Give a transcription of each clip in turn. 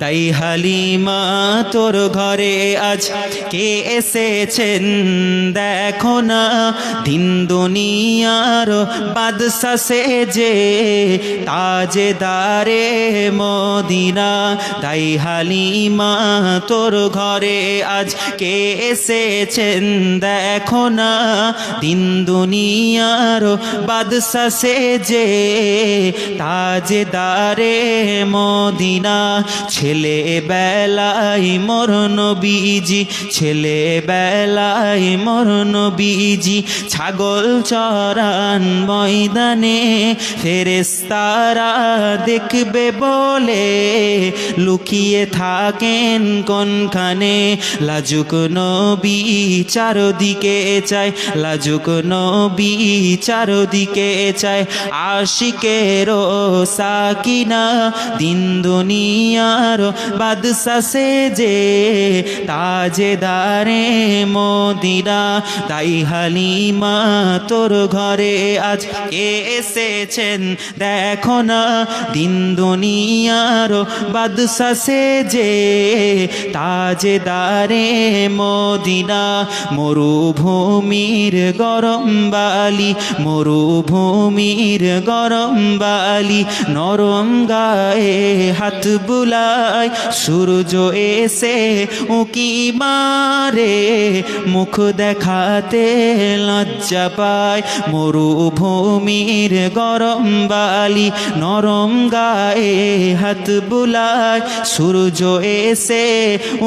তাই হালিমা তোর ঘরে আজ কে এসেছেন দেখো না, দিন দুনিয়ার বাদশা সেজে তাজেদারে মদিনা। তাই হালিমা তোর ঘরে আজ কে এসেছেন দেখো না, দিন দুনিয়ার বাদশা সেজে তাজেদারে মদিনা। ছেলে বেলায় মোর নবীজি, ছেলে বেলায় মোর নবীজি ছাগল চরান ময়দানে, ফেরেশতারা দেখবে বলে লুকিয়ে থাকেন কোনখানে। লাজুক নবী চারদিকে চায়, লাজুক নবী চারদিকে চায়, আশিকেরও সাকিনা দিন দুনিয়ার বাদশা সেজে তাজেদারে মদিনা। তাই হালিমা তোর ঘরে আজ কে এসেছেন দেখো না, দিন দুনিয়ার বাদশা সেজে তাজেদারে মদিনা। মরুভূমির গরম বালি, মরুভূমির গরম বালি, নরম গায়ে হাত বুলায়, সূর্য এসে উকি মারে, মুখ দেখাতে লজ্জা পায়। মরুভূমির গরম বালি, নরম গায়ে হাত বুলায়, সূর্য এসে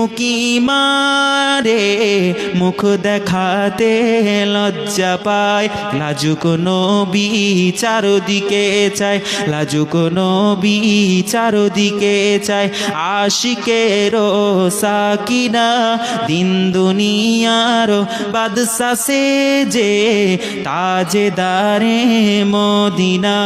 উকি মারে, মুখ দেখাতে লজ্জা পায়। লাজুক নবী চারদিকে চায়, লাজুক নবী চারদিকে চায়, আশিকেরও সাকিনা দিন দুনিয়ার বাদশা সেজে তাজেদারে মদিনা।